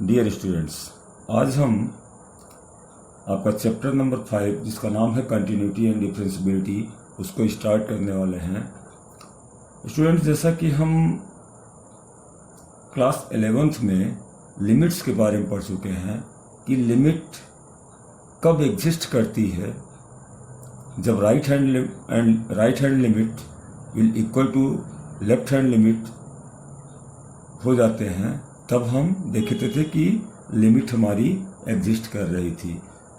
Dear students, आज हम आपका चैप्टर नंबर 5 जिसका नाम है कंटिन्यूटी एंड डिफरेंशियबिलिटी उसको स्टार्ट करने वाले हैं। स्टूडेंट्स, जैसा कि हम क्लास 11th में लिमिट्स के बारे में पढ़ चुके हैं कि लिमिट कब एग्जिस्ट करती है, जब right hand limit will equal to left hand limit हो जाते हैं, तब हम देखते थे कि लिमिट हमारी एग्जिस्ट कर रही थी।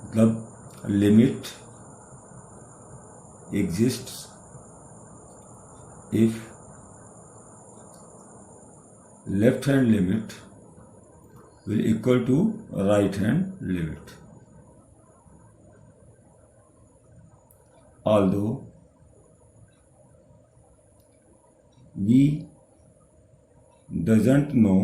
मतलब limit exist if left hand limit will equal to right hand limit. Although we does not know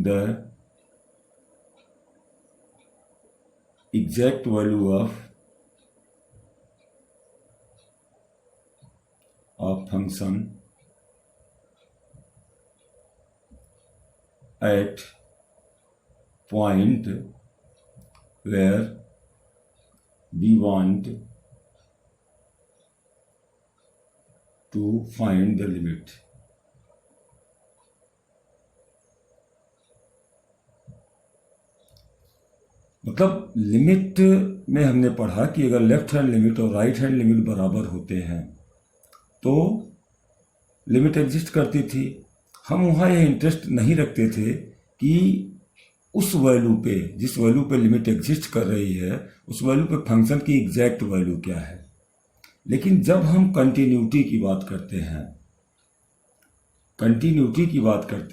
the exact value of function at point where we want to find the limit. मतलब limit में हमने पढ़ा कि अगर left hand limit और right hand limit बराबर होते हैं तो लिमिट एग्जिस्ट करती थी। हम वहाँ ये इंटरेस्ट नहीं रखते थे कि उस वैल्यू पे, जिस वैल्यू पे लिमिट एग्जिस्ट कर रही है, उस वैल्यू पे फंक्शन की एग्जैक्ट वैल्यू क्या है। लेकिन जब हम कंटिन्यूटी की बात करते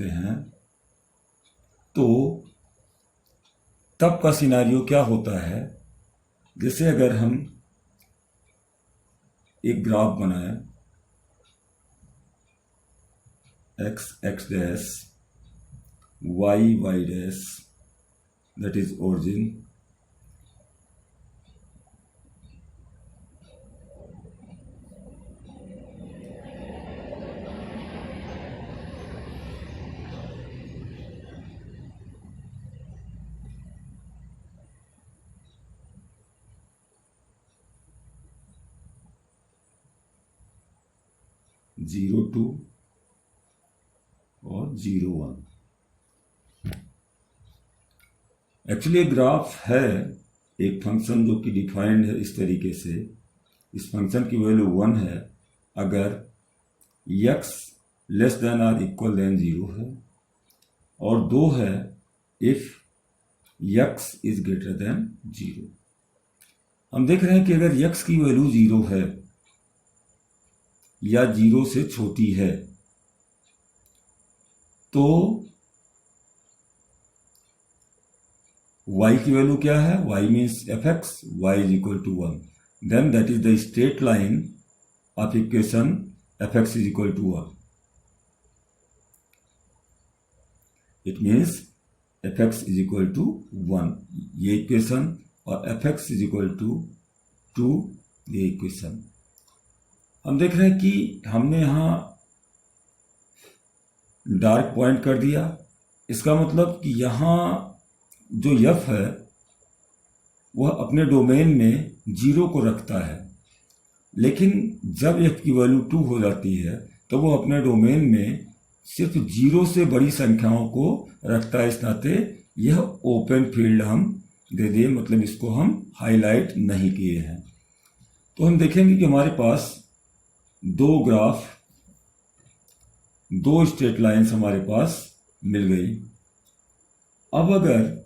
हैं तो तब का सिनारियो क्या होता है। जैसे अगर हम एक ग्राफ बनाएं, x dash y dash, that is origin, zero two और 0 1। एक्चुअली ग्राफ है एक फंक्शन जो कि डिफाइंड है इस तरीके से। इस फंक्शन की वैल्यू 1 है अगर x लेस देन और इक्वल देन 0 है, और 2 है if x is greater than 0। हम देख रहे हैं कि अगर x की वैल्यू 0 है या 0 से छोटी है तो y की वैल्यू क्या है, y means fx, y is equal to 1, then that is the straight line of equation fx is equal to 1। It means fx is equal to 1, ये इक्वेशन, और fx इज इक्वल टू 2, ये equation. हम देख रहे हैं कि हमने यहां डार्क पॉइंट कर दिया। इसका मतलब कि यहां जो f है वह अपने डोमेन में 0 को रखता है, लेकिन जब f की वैल्यू 2 हो जाती है तो वो अपने डोमेन में सिर्फ 0 से बड़ी संख्याओं को रखता है। इस नाते यह ओपन फील्ड हम दे दिए, मतलब इसको हम हाईलाइट नहीं किए हैं। तो हम देखेंगे कि हमारे पास दो ग्राफ, दो स्ट्रेट लाइन्स हमारे पास मिल गई। अब अगर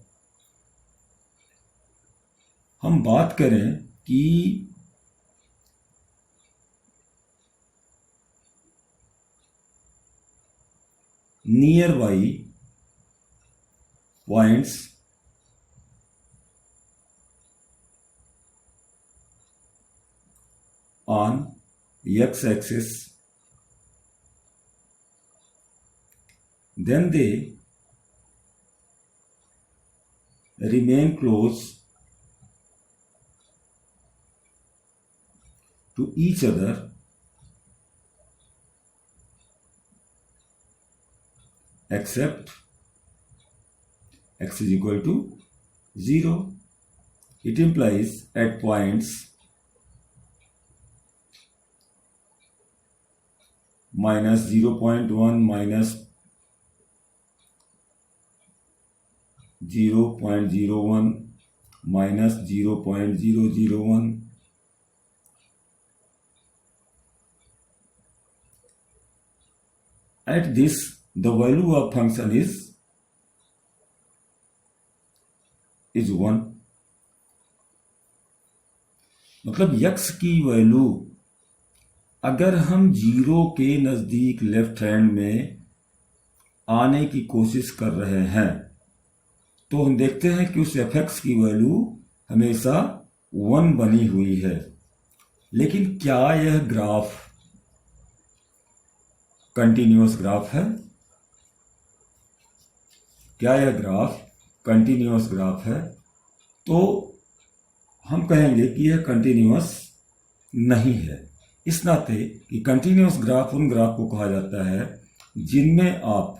हम बात करें कि near by points on x axis, then they remain close to each other except x is equal to 0. It implies at points minus 0.1 minus 0.01 minus 0.001 at this the value of function is 1. मतलब x की value अगर हम 0 के नजदीक left hand में आने की कोशिश कर रहे हैं तो हम देखते हैं कि उस fx की वैल्यू हमेशा 1 बनी हुई है। लेकिन क्या यह ग्राफ कंटिन्यूअस ग्राफ है? क्या यह ग्राफ कंटिन्यूअस ग्राफ है? तो हम कहेंगे कि यह कंटिन्यूअस नहीं है। इस नाते कि कंटिन्यूअस ग्राफ उन ग्राफ को कहा जाता है जिनमें आप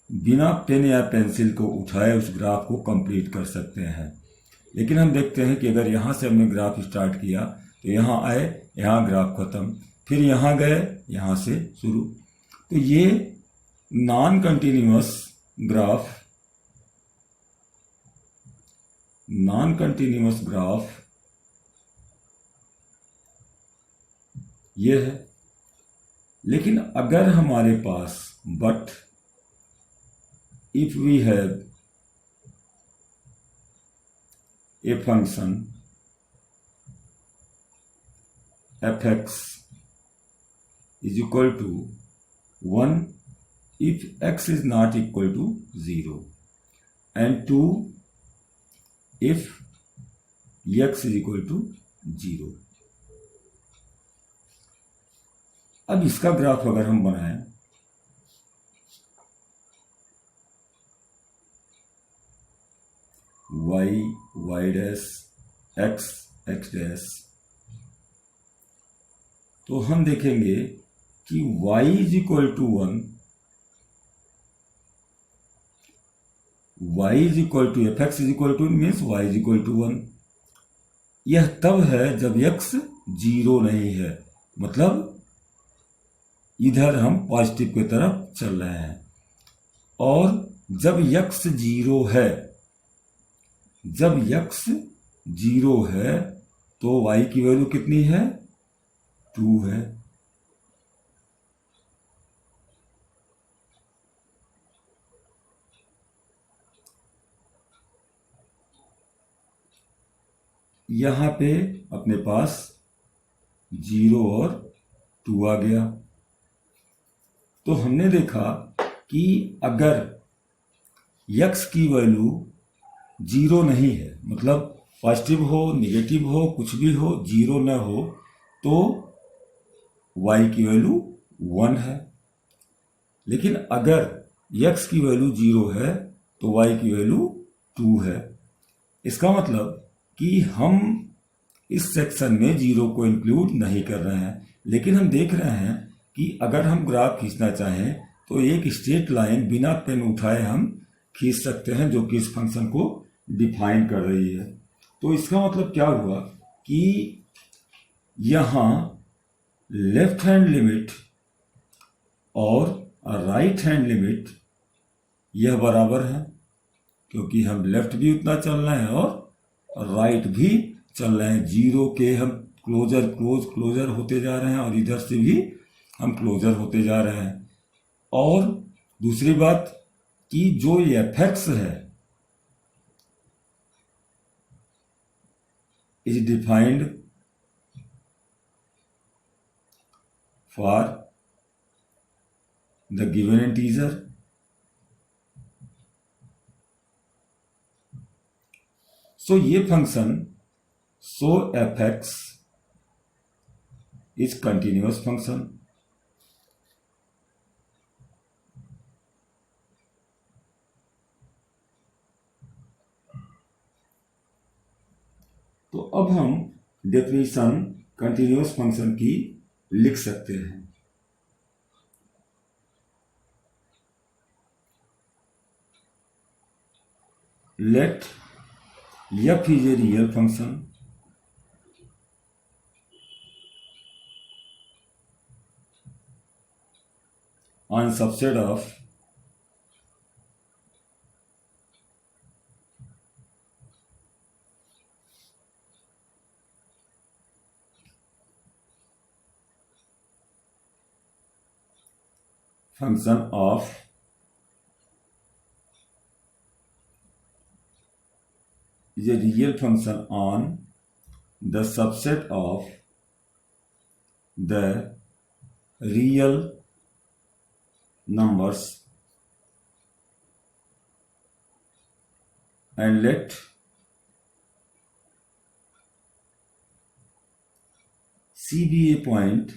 बिना पेन या पेंसिल को उठाए उस ग्राफ को कंप्लीट कर सकते हैं। लेकिन हम देखते हैं कि अगर यहाँ से हमने ग्राफ स्टार्ट किया तो यहाँ आए, यहाँ ग्राफ खत्म, फिर यहाँ गए, यहाँ से शुरू। तो ये नॉन कंटिन्यूअस ग्राफ ये है। लेकिन अगर हमारे पास but if we have a function fx is equal to 1 if x is not equal to 0 and 2 if x is equal to 0। अब इसका ग्राफ अगर हम बनाएं y डैश x डैश, तो हम देखेंगे कि y is equal to 1, y is equal to fx is equal to means y is equal to 1। यह तब है जब x 0 नहीं है, मतलब इधर हम पॉजिटिव की तरफ चल रहे हैं। और जब x 0 है, तो y की वैल्यू कितनी है? 2 है। यहां पे अपने पास 0 और 2 आ गया। तो हमने देखा कि अगर x की वैल्यू 0 नहीं है, मतलब पॉजिटिव हो, निगेटिव हो, कुछ भी हो, 0 न हो, तो y की वैल्यू 1 है। लेकिन अगर x की वैल्यू 0 है तो y की वैल्यू 2 है। इसका मतलब कि हम इस सेक्शन में 0 को इंक्लूड नहीं कर रहे हैं। लेकिन हम देख रहे हैं कि अगर हम ग्राफ खींचना चाहें तो एक स्ट्रेट लाइन बिना पेन उठाए हम खींच सकते हैं, जो कि इस फंक्शन को डिफाइन कर रही है। तो इसका मतलब क्या हुआ कि यहाँ लेफ्ट हैंड लिमिट और राइट हैंड लिमिट यह बराबर है, क्योंकि हम लेफ्ट भी उतना चल रहे हैं और राइट भी चल रहे हैं। 0 के हम क्लोजर होते जा रहे हैं और इधर से भी हम क्लोजर होते जा रहे हैं। और दूसरी बात कि जो fx है is defined for the given integer, so ये function so fx is continuous function। तो अब हम डेफिनेशन कंटिन्यूअस फंक्शन की लिख सकते हैं। Let f is a real function on subset of function of is a real function on the subset of the real numbers and let C be a point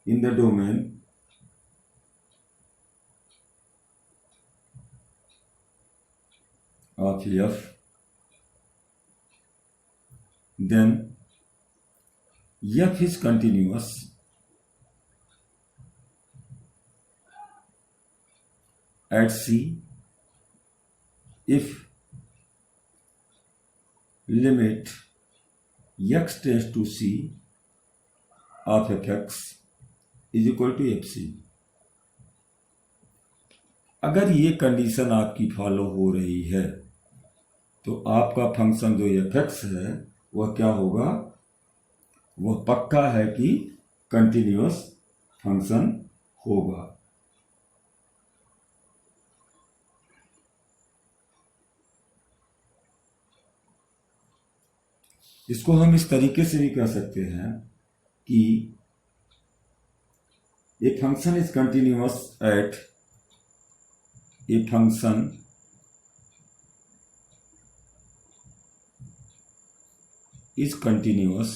in the domain of f, then f is continuous at C if limit x tends to C of fx is equal to fc। अगर ये condition आपकी follow हो रही है तो आपका function जो fx है वह क्या होगा, वह पक्का है कि कंटिन्यूअस फंक्शन होगा। इसको हम इस तरीके से भी कह सकते हैं कि ए function is continuous eight a function is continuous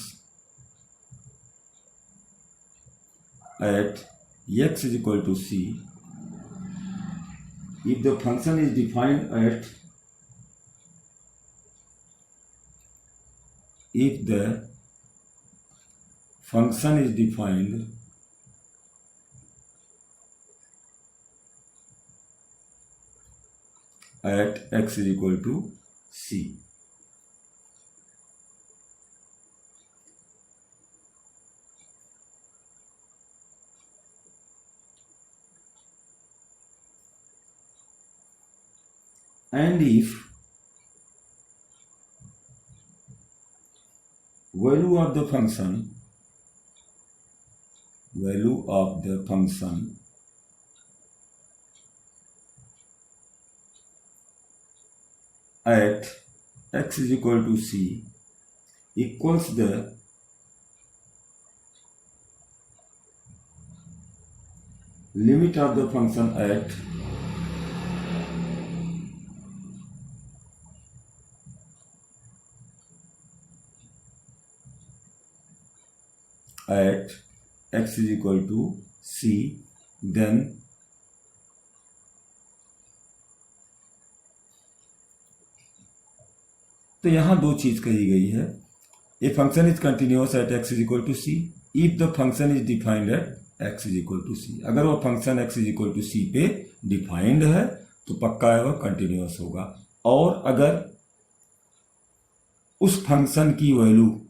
at x is equal to c if the function is defined at x is equal to c। And if value of the function at x is equal to c equals the limit of the function at x is equal to c, then तो यहां दो चीज कही गई है। A function is continuous at x is equal to c if the function is defined at x is equal to c. अगर वो function x is equal to c पे डिफाइंड है तो पक्का है वह कंटिन्यूअस होगा। और अगर उस फंक्शन की वैल्यू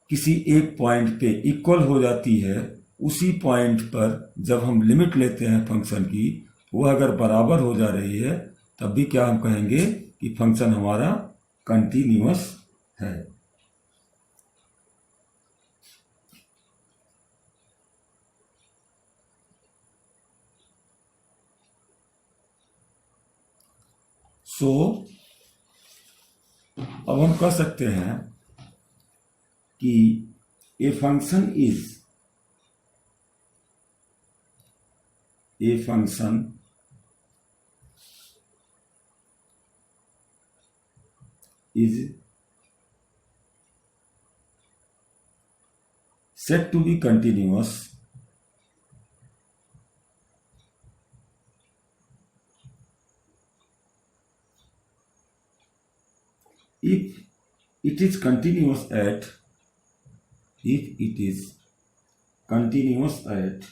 किसी एक पॉइंट पे इक्वल हो जाती है, उसी पॉइंट पर जब हम लिमिट लेते हैं फंक्शन की, वह अगर बराबर हो जा रही है तब भी क्या हम कहेंगे कि फंक्शन हमारा कंटिन्यूअस है। अब हम कह सकते हैं कि a function is said to be continuous if it is continuous at if it is continuous at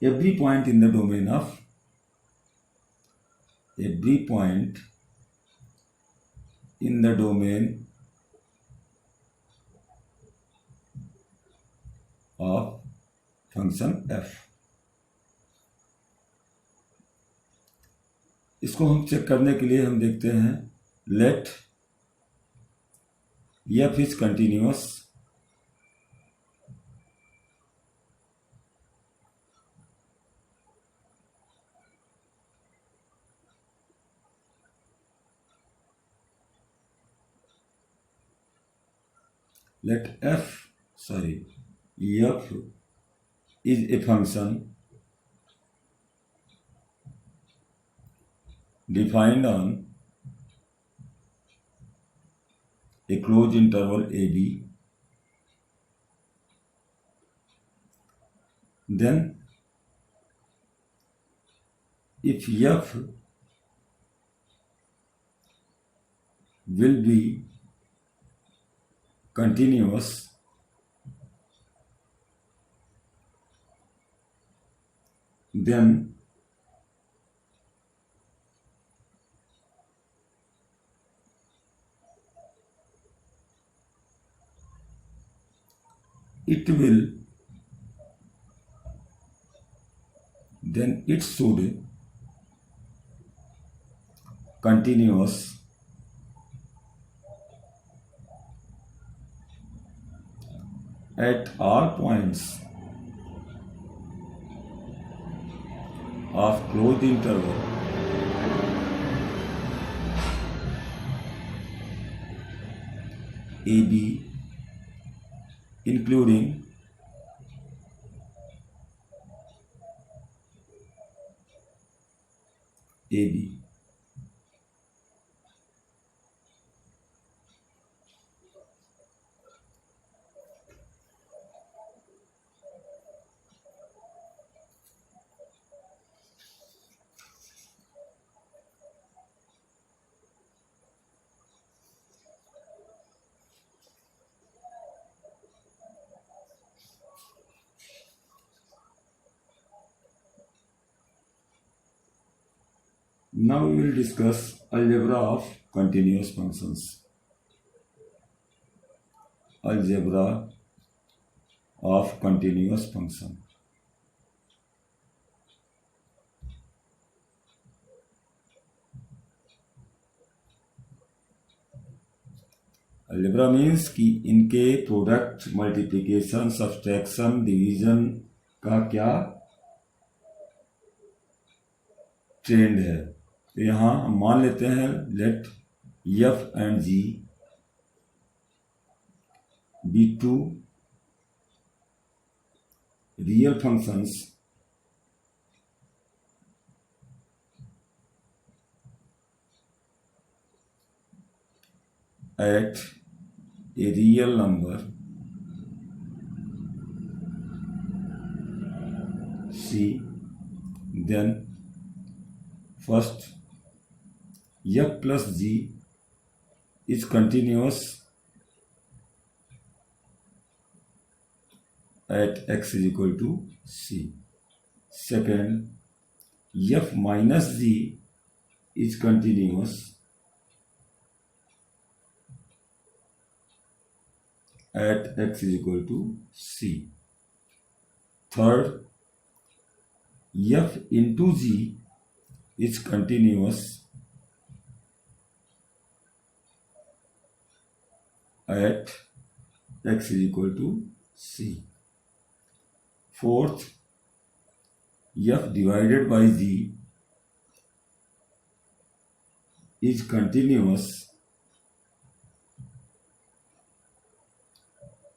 every point in the domain of function f। इसको हम चेक करने के लिए हम देखते हैं let f is continuous f is a function defined on a closed interval AB, then if f will be continuous, then it should continuous at all points of closed interval AB, including AB। Now we will discuss algebra of continuous functions. Algebra of continuous function. Algebra means कि इनके product, multiplication, subtraction, division का क्या trend है। तो यहाँ हम मान लेते हैं let f and g be two real functions at a real number c, then first f plus g is continuous at x is equal to c. Second, f minus g is continuous at x is equal to c. Third, f into g is continuous at x is equal to c. Fourth, f divided by g is continuous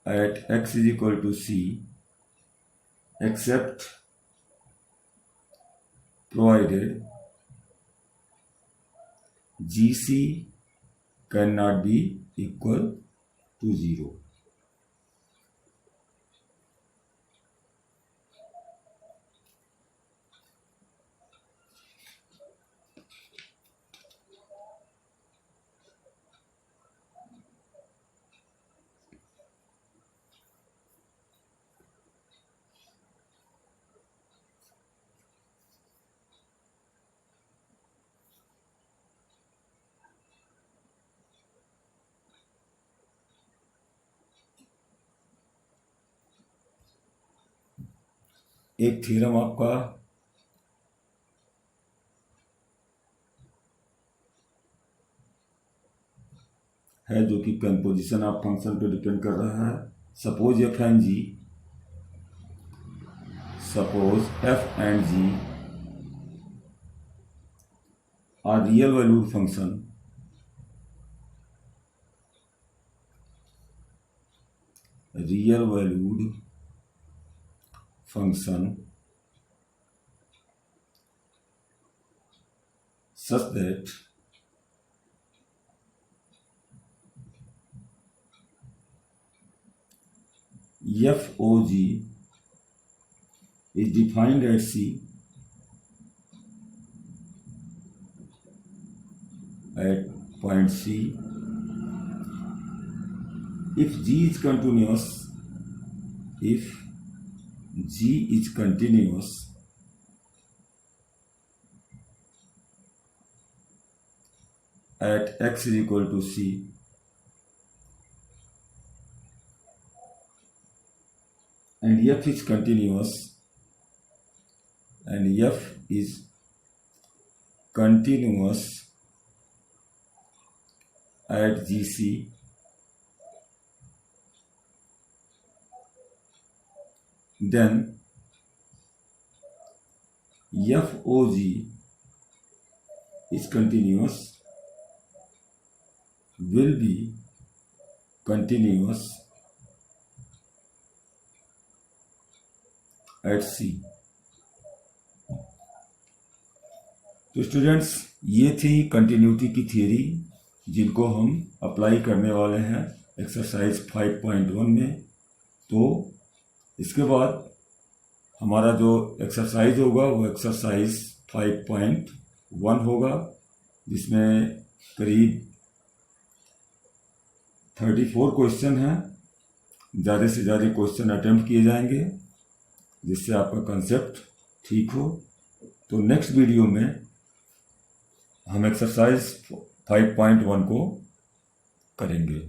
at x is equal to c, except provided gc cannot be equal to 0. एक theorem आपका है जो कि composition of function पे depend कर रहा है। Suppose F and G are real valued function such that FOG is defined at C at point C if G is continuous at x is equal to C and F is continuous at GC, then FOG is continuous, will be continuous at C। तो students, ये थी continuity की theory जिनको हम apply करने वाले हैं exercise 5.1 में। तो इसके बाद हमारा जो एक्सरसाइज होगा वो एक्सरसाइज 5.1 होगा, जिसमें करीब 34 क्वेश्चन हैं। ज़्यादा से ज़्यादा क्वेश्चन अटेम्प्ट किए जाएंगे जिससे आपका कंसेप्ट ठीक हो। तो नेक्स्ट वीडियो में हम एक्सरसाइज 5.1 को करेंगे।